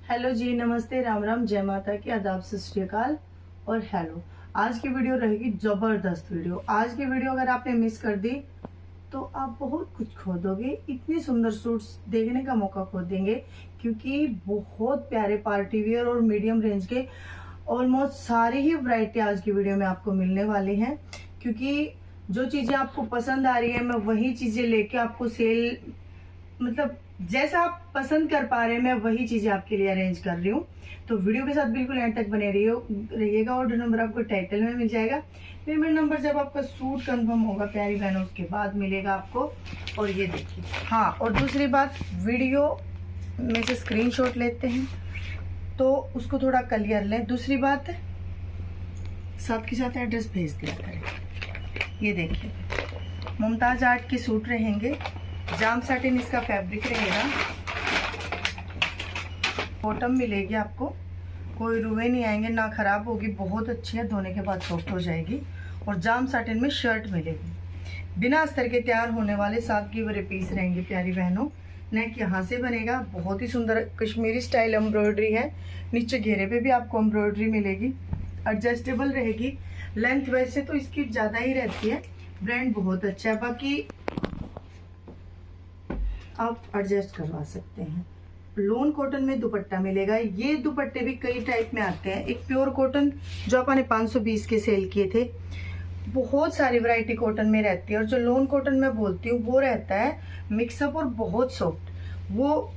Hello जी, नमस्ते, राम राम, जय माता की, आदाब, सत श्री अकाल और हेलो। आज की वीडियो रहेगी जबरदस्त वीडियो। आज की वीडियो अगर आपने मिस कर दी तो आप बहुत कुछ खो दोगे। इतनी सुंदर सूट्स देखने का मौका खो देंगे, क्योंकि बहुत प्यारे पार्टी वियर और मीडियम रेंज के ऑलमोस्ट सारी ही वैरायटी आज की वीडियो में आपको मिलने वाली हैं। क्योंकि जो चीजें आपको पसंद आ रही है, मैं वही चीजें लेके आपको सेल, मतलब जैसा आप पसंद कर पा रहे हैं, मैं वही चीजें आपके लिए अरेंज कर रही हूँ। तो वीडियो के साथ बिल्कुल एंड तक बने रहिएगा। ऑर्डर नंबर आपको टाइटल में मिल जाएगा। पेमेंट नंबर जब आपका सूट कंफर्म होगा प्यारी बहनों, उसके बाद मिलेगा आपको। और ये देखिए, हाँ, और दूसरी बात, वीडियो में से स्क्रीनशॉट लेते हैं तो उसको थोड़ा क्लियर लें। दूसरी बात, साथ के साथ एड्रेस भेज दिया करें। ये देखिए, मुमताज आर्ट के सूट रहेंगे, जाम सैटिन इसका फैब्रिक रहेगा, बॉटम मिलेगी आपको, कोई रुए नहीं आएंगे, ना खराब होगी, बहुत अच्छी है, धोने के बाद सॉफ्ट हो जाएगी। और जाम सैटिन में शर्ट मिलेगी, बिना अस्तर के तैयार होने वाले 7 की बड़े पीस रहेंगे प्यारी बहनों। नेक यहाँ से बनेगा, बहुत ही सुंदर कश्मीरी स्टाइल एम्ब्रॉयडरी है, नीचे घेरे पे भी आपको एम्ब्रॉयडरी मिलेगी, एडजस्टेबल रहेगी। लेंथ वैसे तो इसकी ज़्यादा ही रहती है, ब्रांड बहुत अच्छा है, बाकी आप एडजस्ट करवा सकते हैं। लोन कॉटन में दुपट्टा मिलेगा। ये दुपट्टे भी कई टाइप में आते हैं। एक प्योर कॉटन जो अपन ने 520 के सेल किए थे, बहुत सारी वैरायटी कॉटन में रहती है। और जो लोन कॉटन मैं बोलती हूँ वो रहता है मिक्सअप और बहुत सॉफ्ट। वो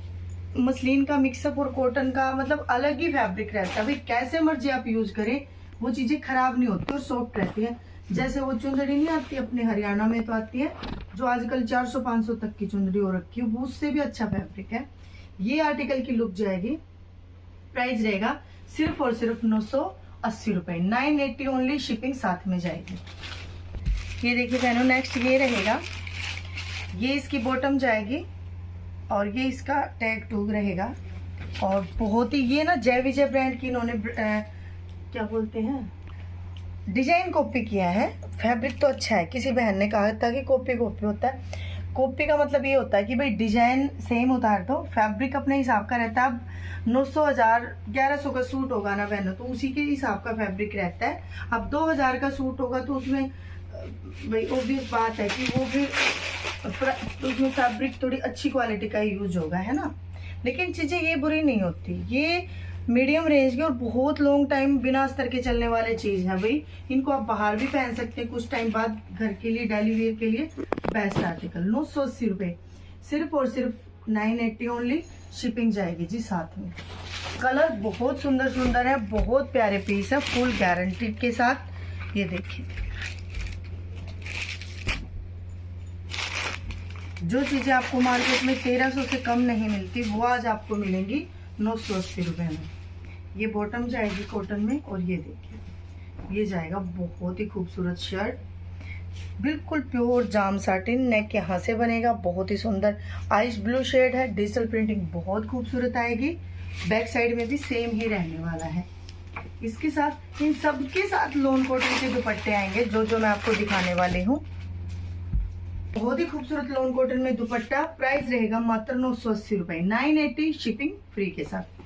मसलिन का मिक्सअप और कॉटन का मतलब अलग ही फैब्रिक रहता है। भाई कैसे मर्जी आप यूज करें, वो चीजें खराब नहीं होती और सॉफ्ट रहती है। जैसे वो चुंदड़ी नहीं आती अपने हरियाणा में, तो आती है जो आजकल 400-500 तक की चुंदड़ी हो रखी है, वो उससे भी अच्छा फैब्रिक है। ये आर्टिकल की लुक जाएगी। प्राइस रहेगा सिर्फ और सिर्फ 980 रुपए, 980 ओनली, शिपिंग साथ में जाएगी। ये देखिए बहनों, नेक्स्ट ये रहेगा, ये इसकी बॉटम जाएगी और ये इसका टैग टूग रहेगा। और बहुत ही ये ना जय विजय ब्रांड की इन्होंने क्या बोलते हैं, डिजाइन कॉपी किया है। फैब्रिक तो अच्छा है, किसी बहन ने कहा था कि कॉपी होता है। कॉपी का मतलब ये होता है कि भाई डिजाइन सेम उतार दो, फैब्रिक अपने हिसाब का रहता है। अब 900, 1000, 1100 का सूट होगा ना बहनों, तो उसी के हिसाब का फैब्रिक रहता है। अब 2000 का सूट होगा तो उसमें भाई ऑब्वियस बात है कि वो फिर उसमें फैब्रिक थोड़ी अच्छी क्वालिटी का यूज होगा, है ना। लेकिन चीजें ये बुरी नहीं होती, ये मीडियम रेंज के और बहुत लॉन्ग टाइम बिना अस्तर के चलने वाले चीज है भाई। इनको आप बाहर भी पहन सकते हैं कुछ टाइम बाद, घर के लिए, डेली वेयर के लिए बेस्ट आर्टिकल। 980 रुपए, सिर्फ और सिर्फ 980 ओनली, शिपिंग जाएगी जी साथ में। कलर बहुत सुंदर सुंदर है, बहुत प्यारे पीस है, फुल गारंटी के साथ। ये देखिए, जो चीजें आपको मार्केट में 1300 से कम नहीं मिलती, वो आज आपको मिलेंगी 980 रुपए में। ये बॉटम जाएगी कॉटन में, और ये देखिए ये जाएगा बहुत ही खूबसूरत शर्ट, बिल्कुल प्योर जाम साटिन, नेक यहाँ से बनेगा, बहुत ही सुंदर आइस ब्लू शेड है, डिजिटल प्रिंटिंग बहुत खूबसूरत आएगी। बैक साइड में भी सेम ही रहने वाला है। इसके साथ, इन सबके साथ लोन कॉटन के दुपट्टे आएंगे, जो मैं आपको दिखाने वाली हूँ। बहुत ही खूबसूरत लोन कॉटन में दुपट्टा। प्राइस रहेगा मात्र 980 रुपए, 980, शिपिंग फ्री के साथ।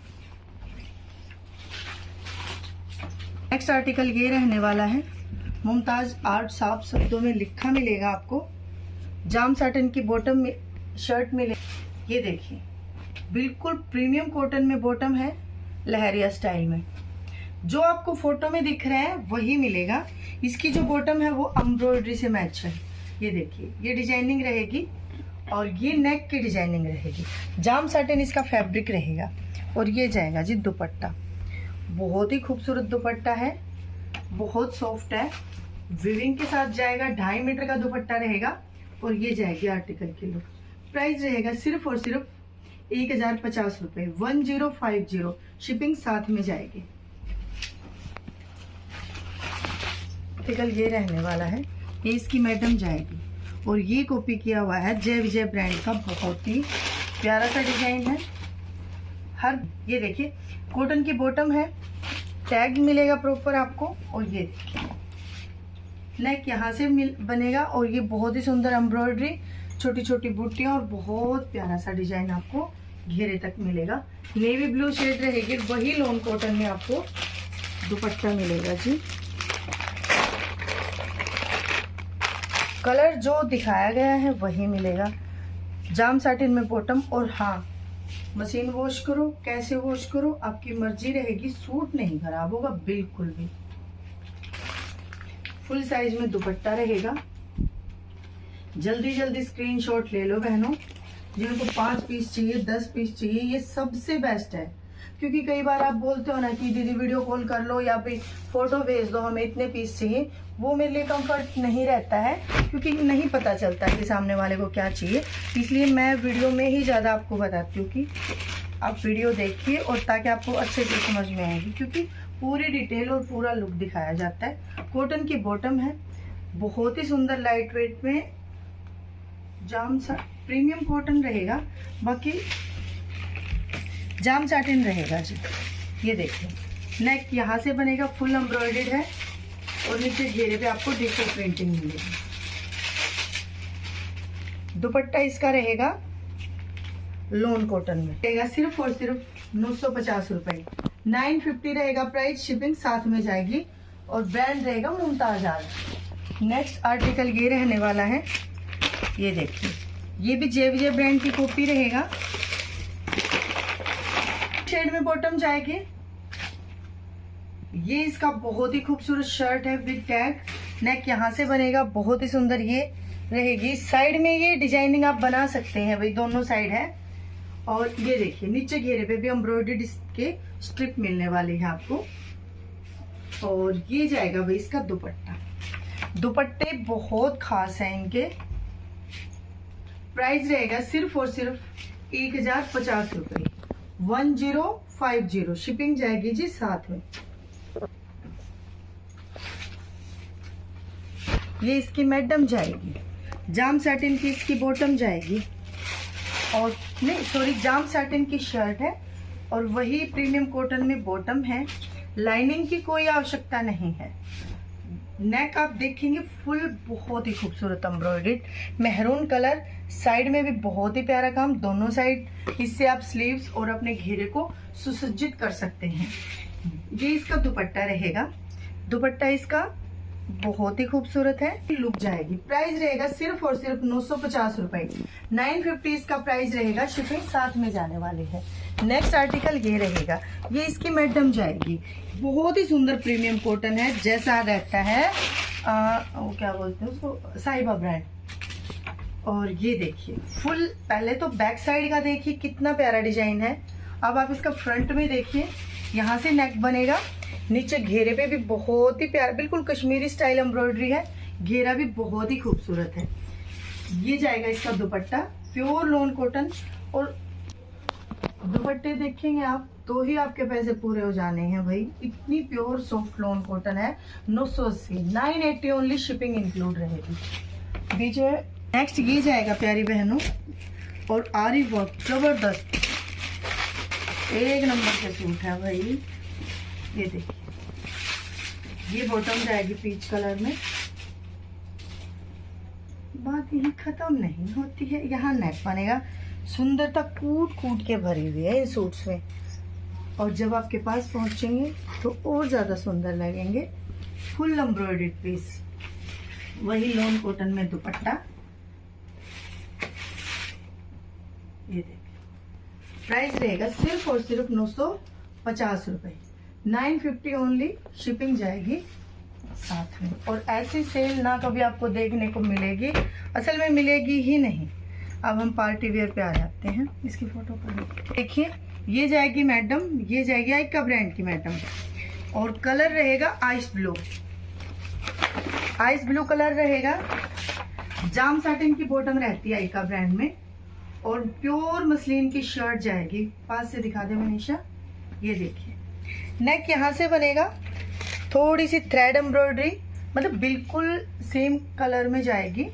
नेक्स्ट आर्टिकल ये रहने वाला है, मुमताज आर्ट, साफ शब्दों में लिखा मिलेगा आपको। जाम साटन की बॉटम में शर्ट मिले। ये देखिए, बिल्कुल प्रीमियम कॉटन में बॉटम है, लहरिया स्टाइल में। जो आपको फोटो में दिख रहा है वही मिलेगा। इसकी जो बॉटम है वो एम्ब्रॉयडरी से मैच है। ये देखिए, ये डिजाइनिंग रहेगी और ये नेक की डिजाइनिंग रहेगी। जाम साटन इसका फैब्रिक रहेगा। और ये जाएगा जी दुपट्टा, बहुत ही खूबसूरत दुपट्टा है, बहुत सॉफ्ट है, विविंग के साथ जाएगा। 2.5 मीटर का दुपट्टा रहेगा। और ये जाएगी आर्टिकल की लुक। प्राइस रहेगा सिर्फ और सिर्फ 1050 रुपए, 1050, शिपिंग साथ में जाएगी। आर्टिकल ये रहने वाला है, ये इसकी मैडम जाएगी। और ये कॉपी किया हुआ है जय विजय ब्रांड का, बहुत ही प्यारा सा डिजाइन है। हर ये देखिए, कॉटन की बॉटम है, टैग मिलेगा प्रॉपर आपको। और ये देखिए, नेक यहाँ से बनेगा। और ये बहुत ही सुंदर एम्ब्रॉयडरी, छोटी छोटी बूटियां और बहुत प्यारा सा डिजाइन आपको घेरे तक मिलेगा। नेवी ब्लू शेड रहेगी, वही लॉन कॉटन में आपको दुपट्टा मिलेगा जी। कलर जो दिखाया गया है वही मिलेगा। जाम साटिन में बॉटम। और हाँ, मशीन वॉश करो, कैसे वॉश करो आपकी मर्जी रहेगी, सूट नहीं खराब होगा बिल्कुल भी। फुल साइज में दुपट्टा रहेगा। जल्दी जल्दी स्क्रीनशॉट ले लो बहनों, जिनको 5 पीस चाहिए, 10 पीस चाहिए, ये सबसे बेस्ट है। क्योंकि कई बार आप बोलते हो ना कि दीदी वीडियो कॉल कर लो या फिर फोटो भेज दो, हमें इतने पीस चाहिए, वो मेरे लिए कंफर्ट नहीं रहता है, क्योंकि नहीं पता चलता कि सामने वाले को क्या चाहिए। इसलिए मैं वीडियो में ही ज़्यादा आपको बताती हूँ कि आप वीडियो देखिए, और ताकि आपको अच्छे से समझ में आएगी, क्योंकि पूरी डिटेल और पूरा लुक दिखाया जाता है। कॉटन की बॉटम है, बहुत ही सुंदर लाइट वेट में जाम सा प्रीमियम कॉटन रहेगा, बाकी जाम साटिन रहेगा जी। ये देखिए, नेक यहाँ से बनेगा, फुल एम्ब्रॉयडर्ड है, और नीचे घेरे पे आपको डिजिटल प्रिंटिंग मिलेगी। दुपट्टा इसका रहेगा लॉन कॉटन में, रहेगा सिर्फ और सिर्फ 950 रुपए। 950 रहेगा प्राइस, शिपिंग साथ में जाएगी, और ब्रांड रहेगा मुमताज आर्ट। नेक्स्ट आर्टिकल ये रहने वाला है, ये देखिए, ये भी JVJ ब्रांड की कॉपी रहेगा। शेड में बॉटम जाएगी। ये इसका बहुत ही खूबसूरत शर्ट है विद टैग। नेक यहाँ से बनेगा, बहुत ही सुंदर ये रहेगी। साइड में ये डिजाइनिंग आप बना सकते हैं भाई, दोनों साइड है। और ये देखिए, नीचे घेरे पे भी एम्ब्रॉयडर्ड इसके स्ट्रिप मिलने वाली है आपको। और ये जाएगा भाई इसका दुपट्टा। दुपट्टे बहुत खास है इनके। प्राइस रहेगा सिर्फ और सिर्फ 1050 रुपए, 1050। शिपिंग जाएगी जी साथ में। ये इसकी मैडम जाएगी, जाम सैटिन की इसकी बॉटम जाएगी, और नहीं सॉरी, जाम सैटिन की शर्ट है, और वही प्रीमियम कॉटन में बॉटम है। लाइनिंग की कोई आवश्यकता नहीं है। नेक आप देखेंगे फुल बहुत ही खूबसूरत एम्ब्रॉयडर्ड मैरून कलर, साइड में भी बहुत ही प्यारा काम, दोनों साइड। इससे आप स्लीव्स और अपने घेरे को सुसज्जित कर सकते हैं। ये इसका दुपट्टा रहेगा। दुपट्टा इसका बहुत ही खूबसूरत है, लुक जाएगी। प्राइस रहेगा सिर्फ और सिर्फ 950 रुपए। 950 इसका प्राइस रहेगा, शिपिंग साथ में जाने वाली है। नेक्स्ट आर्टिकल ये रहेगा, ये इसकी मैडम जाएगी। बहुत ही सुंदर प्रीमियम कॉटन है, जैसा रहता है वो क्या बोलते हैं उसको, साहिबा ब्रांड। और ये देखिए फुल, पहले तो बैक साइड का देखिए कितना प्यारा डिजाइन है। अब आप इसका फ्रंट में देखिए, यहाँ से नेक बनेगा, नीचे घेरे पे भी बहुत ही प्यारा, बिल्कुल कश्मीरी स्टाइल एम्ब्रॉयडरी है। घेरा भी बहुत ही खूबसूरत है। ये जाएगा इसका दुपट्टा, प्योर लॉन कॉटन। और दुपट्टे देखेंगे आप तो ही आपके पैसे पूरे हो जाने हैं भाई, इतनी प्योर सॉफ्ट लॉन कॉटन है। 980, 980 ओनली, शिपिंग इंक्लूड रहेगी। बीच में नेक्स्ट ये जाएगा प्यारी बहनों, और आरी वर्क जबरदस्त, एक नंबर के सूट है भाई। ये देखिए, ये बॉटम जाएगी पीच कलर में। बात यही खत्म नहीं होती है, यहाँ नेक बनेगा। सुंदरता कूट कूट के भरी हुई है इन सूट्स में, और जब आपके पास पहुंचेंगे तो और ज्यादा सुंदर लगेंगे। फुल एम्ब्रॉयडर्ड पीस, वही लॉन कॉटन में दुपट्टा। ये देखिए, प्राइस रहेगा सिर्फ और सिर्फ 950 रुपए। 950 ओनली, शिपिंग जाएगी साथ में। और ऐसी सेल ना कभी आपको देखने को मिलेगी, असल में मिलेगी ही नहीं। अब हम पार्टी वेयर पे आ जाते हैं। इसकी फोटो पर देखिए, ये जाएगी मैडम, ये जाएगी आइका ब्रांड की मैडम, और कलर रहेगा ice blue. Ice blue colour रहेगा। जाम साटिन की बॉटम रहती है आइका ब्रांड में, और प्योर मसलिन की शर्ट जाएगी। पास से दिखा दे मनीषा, ये देखिए, नेक यहाँ से बनेगा, थोड़ी सी थ्रेड एम्ब्रॉयडरी, मतलब बिल्कुल सेम कलर में जाएगी,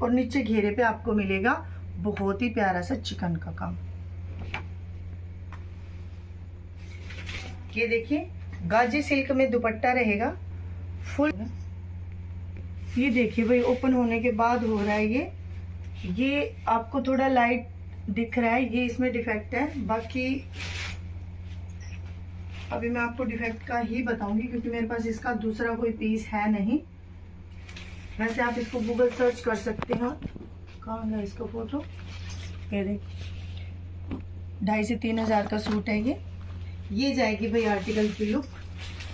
और नीचे घेरे पे आपको मिलेगा बहुत ही प्यारा सा चिकन का काम। ये देखिए, गाजी सिल्क में दुपट्टा रहेगा फुल। ये देखिए भाई, ओपन होने के बाद हो रहा है ये आपको थोड़ा लाइट दिख रहा है, ये इसमें डिफेक्ट है। बाकी अभी मैं आपको डिफेक्ट का ही बताऊंगी क्योंकि मेरे पास इसका दूसरा कोई पीस है नहीं। वैसे आप इसको गूगल सर्च कर सकते हैं। कहाँ है इसका फोटो, ये देखिए 2,500 से 3,000 का सूट है ये जाएगी भाई आर्टिकल की लुक।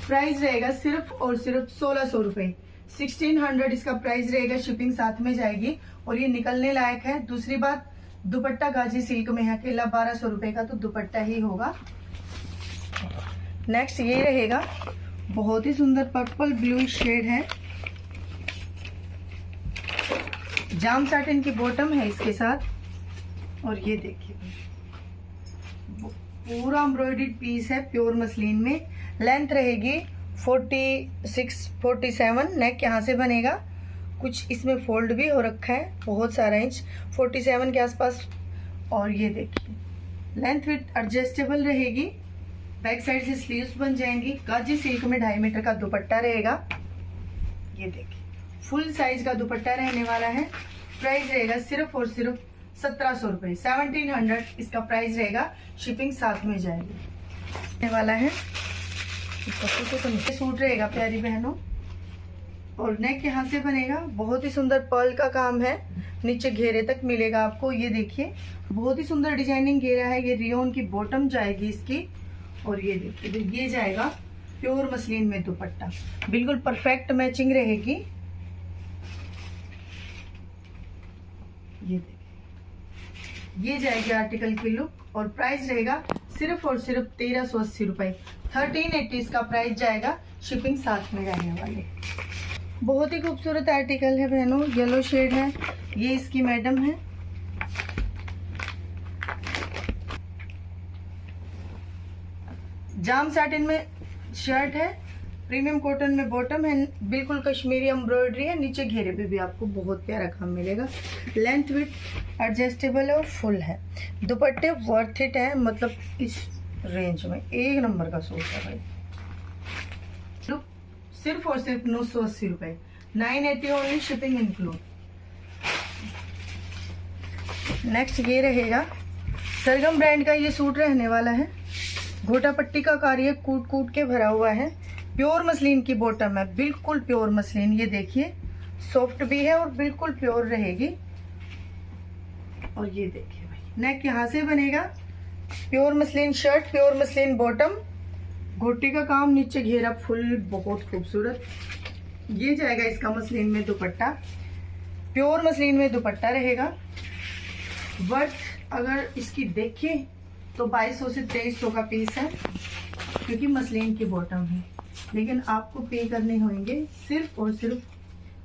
प्राइस रहेगा सिर्फ और सिर्फ 1,600 रुपये, 1,600 इसका प्राइस रहेगा। शिपिंग साथ में जाएगी और ये निकलने लायक है। दूसरी बात, दुपट्टा गाजी सिल्क में है, अकेला 1,200 रुपये का तो दुपट्टा ही होगा। नेक्स्ट ये रहेगा, बहुत ही सुंदर पर्पल ब्लू शेड है, जाम साटिन की बॉटम है इसके साथ। और ये देखिए पूरा एम्ब्रॉयडर्ड पीस है प्योर मसलिन में। लेंथ रहेगी 46-47, नेक यहाँ से बनेगा, कुछ इसमें फोल्ड भी हो रखा है बहुत सारा इंच, 47 के आसपास। और ये देखिए लेंथ विथ एडजस्टेबल रहेगी, बैक साइड से स्लीव्स बन जाएंगी। गाजी सिल्क में 2.5 मीटर का दुपट्टा रहेगा। ये देखिए फुल साइज का दुपट्टा रहने वाला है। प्राइस रहेगा सिर्फ और सिर्फ 1,700 रुपये, 1,700 इसका प्राइस रहेगा। शिपिंग साथ में जाएगी। रहने वाला है सूट रहेगा प्यारी बहनों, और नेक यहाँ से बनेगा, बहुत ही सुंदर पर्ल का काम है, नीचे घेरे तक मिलेगा आपको। ये देखिए बहुत ही सुंदर डिजाइनिंग घेरा है। ये रियोन की बॉटम जाएगी इसकी। और ये देखिए ये जाएगा प्योर मसलिन में दुपट्टा, बिल्कुल परफेक्ट मैचिंग रहेगी। ये देखिए ये जाएगी आर्टिकल की लुक, और प्राइस रहेगा सिर्फ और सिर्फ 1,380 रुपये, 1,380 इसका प्राइस जाएगा। शिपिंग साथ में रहने वाले। बहुत ही खूबसूरत आर्टिकल है बहनों, येलो शेड है, ये इसकी मैडम है। जाम साटिन में शर्ट है, प्रीमियम कॉटन में बॉटम है, बिल्कुल कश्मीरी एम्ब्रॉयडरी है, नीचे घेरे पे भी आपको बहुत प्यारा काम मिलेगा। लेंथ विथ एडजस्टेबल है और फुल है। दुपट्टे वर्थ इट है, मतलब इस रेंज में एक नंबर का सूट है भाई। सिर्फ और सिर्फ 980 रुपये, 980 ओनली, शिपिंग इंक्लूड। नेक्स्ट ये रहेगा, सरगम ब्रांड का ये सूट रहने वाला है। घोटा पट्टी का कार्य कूट कूट के भरा हुआ है, प्योर मसलिन की बॉटम है, बिल्कुल प्योर मसलिन। ये देखिए सॉफ्ट भी है और बिल्कुल प्योर रहेगी। और ये देखिए भाई नेक यहाँ से बनेगा, pure muslin shirt, pure muslin bottom, Ghoti का काम, नीचे घेरा फुल, बहुत खूबसूरत। ये जाएगा इसका मसलिन में दुपट्टा, प्योर मसलिन में दुपट्टा रहेगा। वर्थ अगर इसकी देखें तो 2,200 से 2,300 का पीस है, क्योंकि मसलिन की बॉटम है। लेकिन आपको पे करने होंगे सिर्फ और सिर्फ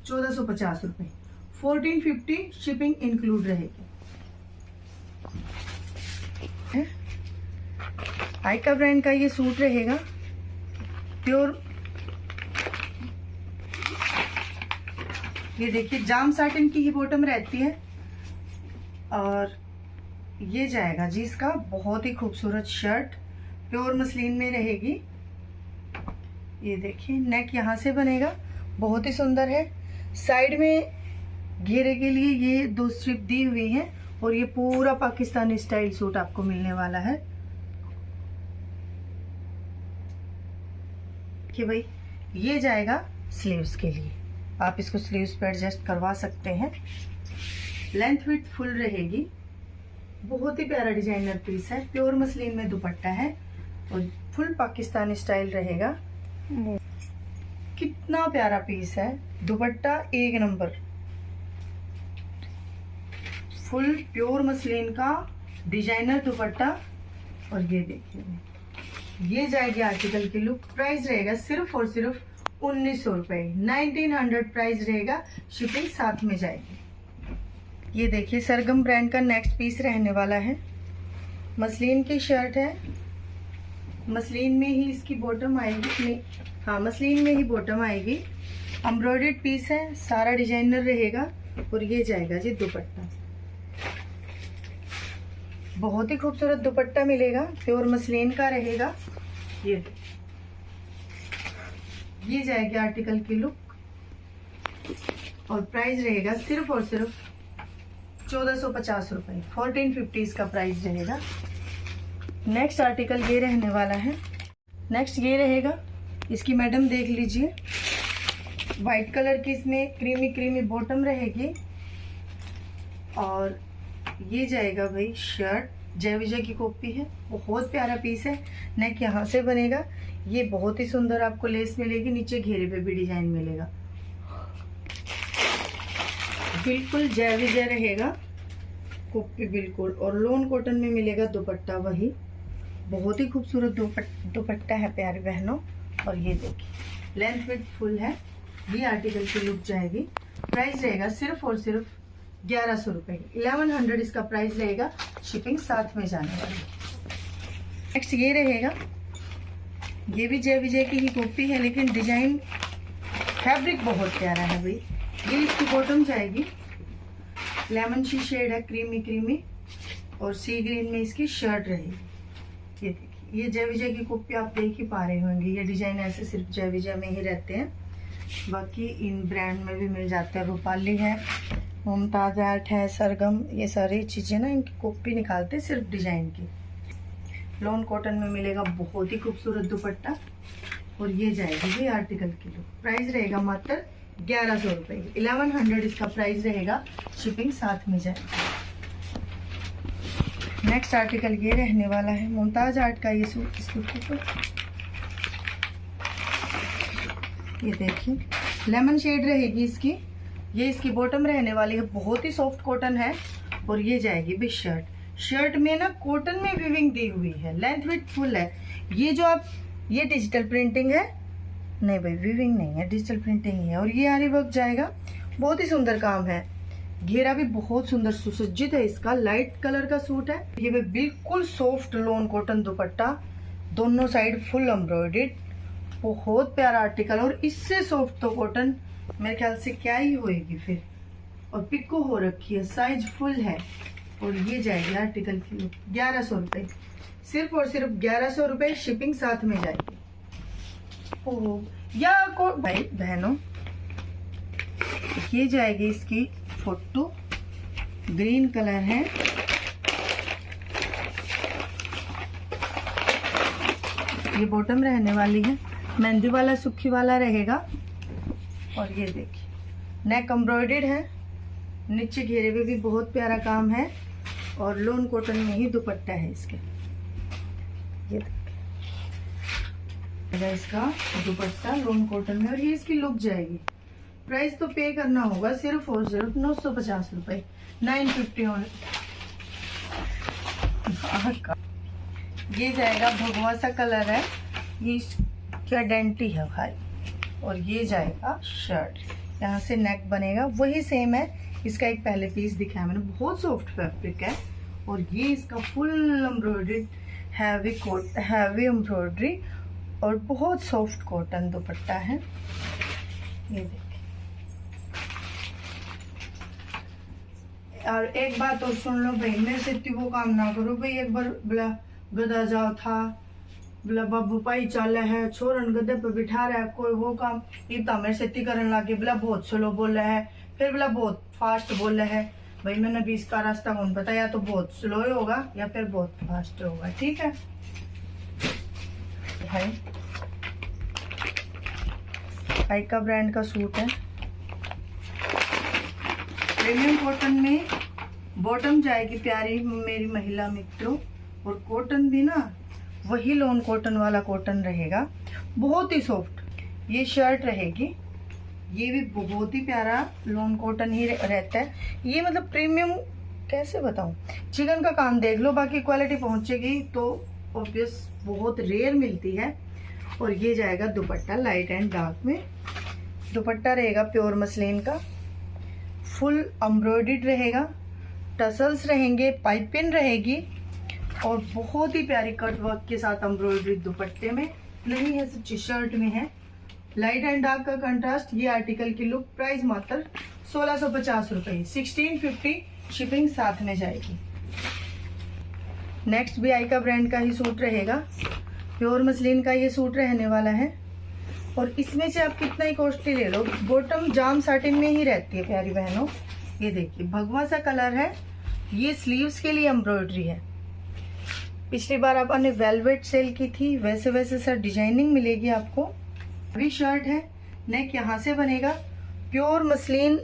1,450 रुपये, 1,450 शिपिंग इंक्लूड रहेगी। आइका ब्रांड का ये सूट रहेगा, प्योर। ये देखिए जाम साटिन की ही बॉटम रहती है, और ये जाएगा जी इसका बहुत ही खूबसूरत शर्ट, प्योर मसलिन में रहेगी। ये देखिए नेक यहाँ से बनेगा, बहुत ही सुंदर है। साइड में घेरे के लिए ये 2 स्ट्रिप दी हुई है, और ये पूरा पाकिस्तानी स्टाइल सूट आपको मिलने वाला है। कि भाई ये जाएगा स्लीव्स के लिए, आप इसको स्लीव्स पे एडजस्ट करवा सकते हैं। लेंथ विथ फुल रहेगी, बहुत ही प्यारा डिजाइनर पीस है, प्योर मसलिन में दुपट्टा है, और फुल पाकिस्तानी स्टाइल रहेगा। कितना प्यारा पीस है, दुपट्टा एक नंबर, फुल प्योर मसलिन का डिजाइनर दुपट्टा। और ये देखिए ये जाएगी आर्टिकल की लुक। प्राइस रहेगा सिर्फ और सिर्फ 1,900 रुपये, 1,900 प्राइस रहेगा, शिपिंग साथ में जाएगी। ये देखिए सरगम ब्रांड का नेक्स्ट पीस रहने वाला है, मसलिन की शर्ट है, मसलिन में ही इसकी बॉटम आएगी, हाँ मसलिन में ही बॉटम आएगी। एम्ब्रॉयडर्ड पीस है, सारा डिजाइनर रहेगा, और ये जाएगा जी दुपट्टा, बहुत ही खूबसूरत दुपट्टा मिलेगा, प्योर मसलिन का रहेगा। ये जाएगी आर्टिकल की लुक, और प्राइस रहेगा सिर्फ और सिर्फ 1450 रुपये, 1450 इसका प्राइस रहेगा। नेक्स्ट आर्टिकल ये रहने वाला है। नेक्स्ट ये रहेगा, इसकी मैडम देख लीजिए, वाइट कलर की इसमें क्रीमी क्रीमी बॉटम रहेगी और ये जाएगा भाई शर्ट, जय विजय की कॉपी है, बहुत प्यारा पीस है। नेक यहाँ से बनेगा, ये बहुत ही सुंदर आपको लेस मिलेगी, नीचे घेरे पे भी डिजाइन मिलेगा, बिल्कुल जय विजय रहेगा कॉपी बिल्कुल। और लोन कॉटन में मिलेगा दुपट्टा, वही बहुत ही खूबसूरत दुपट्टा है प्यारे बहनों। और ये देखिए लेंथ विड्थ फुल है, ये आर्टिकल की लुक जाएगी। प्राइस रहेगा सिर्फ और सिर्फ 1100 रुपये, 1100 इसका प्राइस रहेगा, शिपिंग साथ में जाने वाली। नेक्स्ट ये रहेगा, ये भी जय विजय की ही कॉपी है लेकिन डिजाइन फैब्रिक बहुत प्यारा है भाई। ये इसकी बॉटम जाएगी, लेमन सी शेड है, क्रीमी क्रीमी, और सी ग्रीन में इसकी शर्ट रहेगी। ये देखिए, ये जय विजय की कॉपी आप देख ही पा रहे होंगे, ये डिजाइन ऐसे सिर्फ जय विजय में ही रहते हैं, बाकी इन ब्रांड में भी मिल जाते हैं। रूपाली है, मुमताज आर्ट है, सरगम, ये सारी चीज़ें ना इनकी कॉपी निकालते हैं सिर्फ डिजाइन की। लोन कॉटन में मिलेगा बहुत ही खूबसूरत दुपट्टा और ये जाएगी ये आर्टिकल की लुक। प्राइस रहेगा मात्र 1100 रुपये, 1100 इसका प्राइस रहेगा, शिपिंग साथ में जाएगी। नेक्स्ट आर्टिकल ये रहने वाला है, मुमताज आर्ट का ये सूट, इस सूट को ये देखिए लेमन शेड रहेगी इसकी, ये इसकी बॉटम रहने वाली है, बहुत ही सॉफ्ट कॉटन है। और ये जाएगी भी शर्ट, शर्ट में ना कॉटन में वीविंग दी हुई है, लेंथ विड्थ फुल है। ये जो आप, ये डिजिटल प्रिंटिंग है, नहीं भाई वीविंग नहीं है, डिजिटल प्रिंटिंग ही है। और ये आरी वर्क जाएगा, बहुत ही सुंदर काम है, घेरा भी बहुत सुंदर सुसज्जित है इसका, लाइट कलर का सूट है। ये भी बिल्कुल सॉफ्ट लोन कॉटन दुपट्टा, दोनों साइड फुल एम्ब्रॉयडर्ड, बहुत प्यारा आर्टिकल। और इससे सॉफ्ट तो कॉटन मेरे ख्याल से क्या ही होएगी फिर। और पिको हो रखी है, साइज फुल है। और ये जाएगी आर्टिकल की 1100 रुपये, सिर्फ और सिर्फ 1100 रुपये, शिपिंग साथ में जाएगी। ओह या भाई बहनों, ये जाएगी इसकी फोटो, ग्रीन कलर है, ये बॉटम रहने वाली है, मेहंदी वाला सुखी वाला रहेगा। और ये देखिए नेक एम्ब्रॉयडर्ड है, नीचे घेरे में भी बहुत प्यारा काम है और लोन कॉटन में ही दुपट्टा है इसके। ये देखिए इसका दुपट्टा लोन कॉटन में, और ये इसकी लुक जाएगी। प्राइस तो पे करना होगा सिर्फ और सिर्फ 950 रुपये, 950। ये जाएगा भगवा सा कलर है, ये क्या डेंटी है भाई। और ये जाएगा शर्ट, यहाँ से नेक बनेगा, वही सेम है, इसका एक पहले पीस दिखाया मैंने, बहुत सॉफ्ट फैब्रिक है। और ये इसका full embroidered heavy coat, heavy embroidery और बहुत सॉफ्ट कॉटन दुपट्टा है। ये देखिए, और एक बात और सुन लो भाई, मेरे से वो काम ना करो भाई, एक बार बोला गधा जाओ था, बोला बाबू पाई चाले है, छोरन गधे पे बिठा रहा है, कोई वो काम इतना मेरे से करने लगे, बोला बहुत स्लो बोल रहा है, फिर बोला बहुत फास्ट बोल रहा है। भाई मैंने भी इसका रास्ता कौन पता, या तो बहुत स्लो होगा या फिर बहुत फास्ट होगा, ठीक है भाई। आइका ब्रांड का सूट है, प्रीमियम कॉटन में बॉटम जाएगी प्यारी मेरी महिला मित्रों, और कॉटन भी ना वही लोन कॉटन वाला कॉटन रहेगा, बहुत ही सॉफ्ट। ये शर्ट रहेगी, ये भी बहुत ही प्यारा लोन कॉटन ही रहता है। ये मतलब प्रीमियम कैसे बताऊं, चिकन का काम देख लो, बाकी क्वालिटी पहुंचेगी तो ऑब्वियस बहुत रेयर मिलती है। और ये जाएगा दुपट्टा लाइट एंड डार्क में, दुपट्टा रहेगा प्योर मसलिन का, फुल एम्ब्रॉयडर्ड रहेगा, टसल्स रहेंगे, पाइपिंग रहेगी और बहुत ही प्यारी कट वर्क के साथ एम्ब्रॉयडरी दुपट्टे में नहीं है, सच्ची शर्ट में है, लाइट एंड डार्क का कंट्रास्ट। ये आर्टिकल की लुक, प्राइस मात्र 1650 रुपये, 1650, शिपिंग साथ में जाएगी। नेक्स्ट भी आइका ब्रांड का ही सूट रहेगा, प्योर मसलिन का ये सूट रहने वाला है। और इसमें से आप कितना ही कॉस्टली ले लो, बॉटम जाम साटिन में ही रहती है प्यारी बहनों, ये देखिए भगवा सा कलर है। ये स्लीव्स के लिए एम्ब्रॉयडरी है। पिछली बार आपने वेलवेट सेल की थी, वैसे वैसे सर डिजाइनिंग मिलेगी आपको। अभी शर्ट है, नेक यहाँ से बनेगा, प्योर मसलिन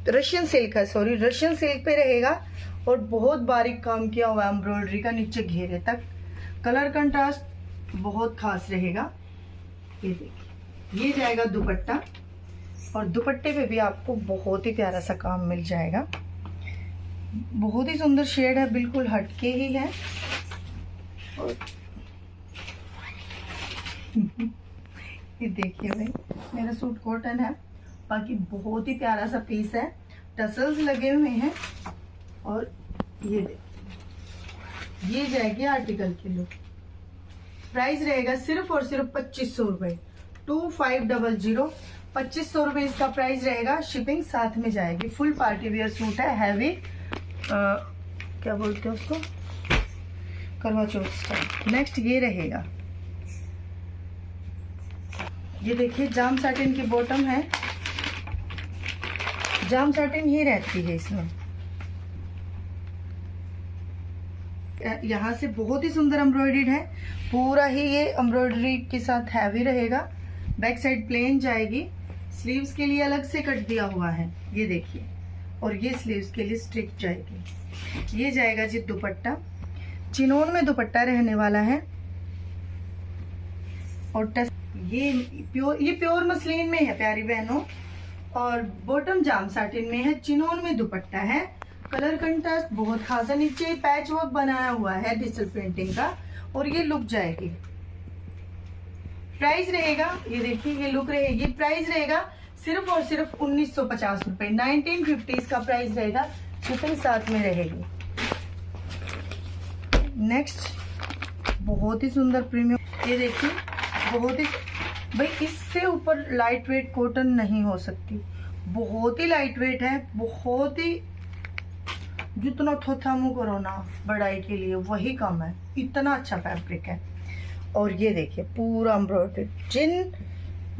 रशियन सिल्क है, सॉरी रशियन सिल्क पे रहेगा और बहुत बारीक काम किया हुआ एम्ब्रॉयडरी का नीचे घेरे तक। कलर कंट्रास्ट बहुत खास रहेगा। ये देखिए ये जाएगा दुपट्टा, और दुपट्टे पे भी आपको बहुत ही प्यारा सा काम मिल जाएगा। बहुत ही सुंदर शेड है, बिल्कुल हटके ही है। और ये देखिए भाई, मेरा सूट कॉटन है, बाकी बहुत ही प्यारा सा पीस है, टसल्स लगे हुए हैं। और ये देखिए ये जाएगी आर्टिकल की लुक। प्राइस रहेगा सिर्फ और सिर्फ 2500 रुपये, 2500। 2500 रुपये इसका प्राइस रहेगा, शिपिंग साथ में जाएगी। फुल पार्टी वेयर सूट है, हैवी क्या बोलते हैं उसको, करवा चौथ स्टाइल। नेक्स्ट ये रहेगा, ये देखिए जाम साटिन की बॉटम है, जाम साटिन ही रहती है इसमें। यहाँ से बहुत ही सुंदर एम्ब्रॉयडर्ड है, पूरा ही ये एम्ब्रॉयडरी के साथ हैवी रहेगा। बैक साइड प्लेन जाएगी, स्लीव्स के लिए अलग से कट दिया हुआ है, ये देखिए। और ये स्लीव्स के लिए स्ट्रिप जाएगी। ये जाएगा जी दुपट्टा, चिनोन में दुपट्टा रहने वाला है। और ये प्योर मसलिन में है प्यारी बहनों, और बॉटम जाम साटिन में है, चिनोन में दुपट्टा है। कलर कंट्रास्ट बहुत खास है, नीचे पैच वर्क बनाया हुआ है डिजिटल प्रिंटिंग का, और ये लुक जाएगी। प्राइस रहेगा, ये देखिए ये लुक रहेगी। प्राइस रहेगा सिर्फ और सिर्फ 1950 रुपए, 1950 इसका प्राइस रहेगा, शिपिंग साथ में रहेगी। नेक्स्ट बहुत ही सुंदर प्रीमियम, ये देखिए बहुत ही भाई, इससे ऊपर लाइट वेट कॉटन नहीं हो सकती। बहुत ही लाइट वेट है, बहुत ही, जितना थोथा मुंह करो ना बड़ाई के लिए वही कम है, इतना अच्छा फैब्रिक है। और ये देखिए पूरा एम्ब्रॉयडर्ड, जिन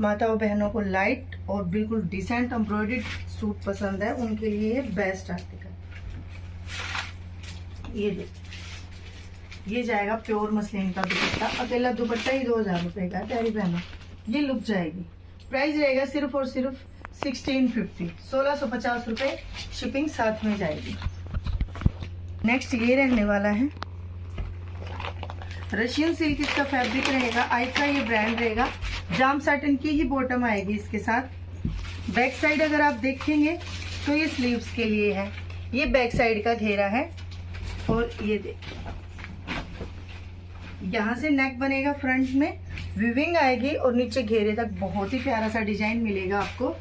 माताओं बहनों को लाइट और बिल्कुल डिसेंट एम्ब्रॉयडर्ड सूट पसंद है उनके लिए ये बेस्ट आर्टिकल। ये देखिए ये जाएगा प्योर मसलिन का दुपट्टा, अकेला दुपट्टा ही 2000 रुपए का है प्यारी बहनों। ये लुक जाएगी। प्राइस रहेगा सिर्फ और सिर्फ 1650, 1650 रुपए, शिपिंग साथ में जाएगी। नेक्स्ट ये रहने वाला है रशियन सिल्क, इसका फैब्रिक रहेगा, आइक का ये ब्रांड रहेगा। जाम साटिन की ही बॉटम आएगी इसके साथ। बैक साइड अगर आप देखेंगे तो ये स्लीव्स के लिए है, ये बैक साइड का घेरा है। और ये देखिए यहाँ से नेक बनेगा, फ्रंट में विविंग आएगी और नीचे घेरे तक बहुत ही प्यारा सा डिजाइन मिलेगा आपको।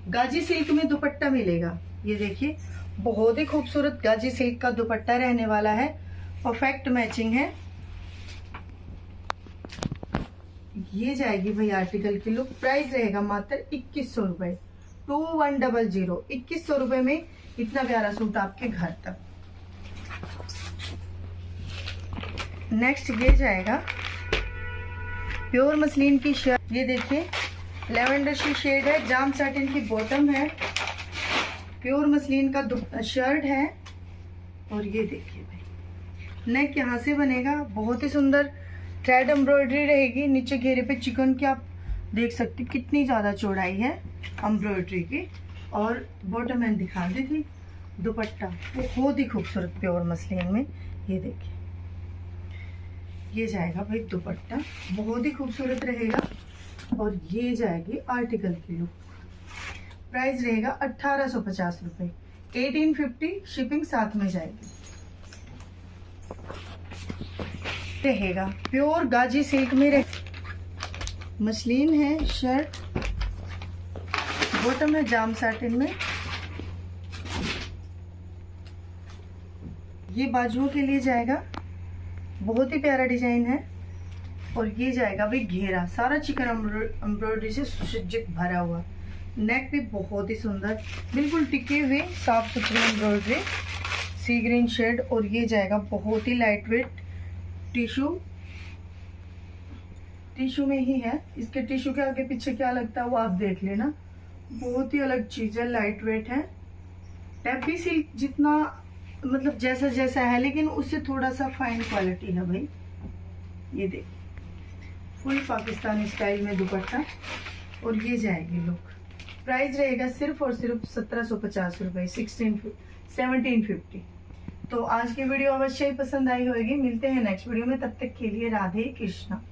गाजी सिल्क में दुपट्टा मिलेगा, ये देखिए बहुत ही खूबसूरत गाजी सिल्क का दुपट्टा रहने वाला है, परफेक्ट मैचिंग है। ये जाएगी भाई आर्टिकल की लुक। प्राइस रहेगा मात्र 2100 रुपए, 2100, 2100 रुपए में इतना प्यारा सूट आपके घर तक। नेक्स्ट ये जाएगा प्योर मसलिन की शर्ट, ये देखिए लेवेंडर शी शेड है, जाम साटिन की बॉटम है, प्योर मसलिन का शर्ट है। और ये देखिए भाई नेक यहाँ से बनेगा, बहुत ही सुंदर थ्रेड एम्ब्रॉयडरी रहेगी। नीचे घेरे पे चिकन की आप देख सकते कितनी ज़्यादा चौड़ाई है एम्ब्रॉयडरी की। और बॉटम मैंने दिखा दी थी, दुपट्टा बहुत ही खूबसूरत प्योर मसलिन में, ये देखिए ये जाएगा भाई दुपट्टा, बहुत ही खूबसूरत रहेगा। और ये जाएगी आर्टिकल की लुक। प्राइस रहेगा 1850 रुपए, 1850, शिपिंग साथ में जाएगी। रहेगा प्योर गाजी सिल्क में मसलिन है, शर्ट बॉटम है जाम साटिन में। ये बाजुओं के लिए जाएगा, बहुत ही प्यारा डिजाइन है। और ये जाएगा भाई घेरा, सारा चिकन एम्ब्रॉयडरी से सुसज्जित भरा हुआ। नेक भी बहुत ही सुंदर, बिल्कुल टिके हुए साफ सुथरी एम्ब्रॉयडरी, सी ग्रीन शेड। और ये जाएगा बहुत ही लाइट वेट टिश्यू में ही है। इसके टिश्यू के आगे पीछे क्या लगता है वो आप देख लेना, बहुत ही अलग चीज है, लाइट वेट है। टैपी सिल्क जितना मतलब जैसा जैसा है, लेकिन उससे थोड़ा सा फाइन क्वालिटी है भाई। ये देख, फुल पाकिस्तानी स्टाइल में दुपट्टा, और ये जाएगी लुक। प्राइस रहेगा सिर्फ और सिर्फ 1750 रुपये, 1750। तो आज की वीडियो अवश्य ही पसंद आई होगी। मिलते हैं नेक्स्ट वीडियो में, तब तक के लिए राधे कृष्णा।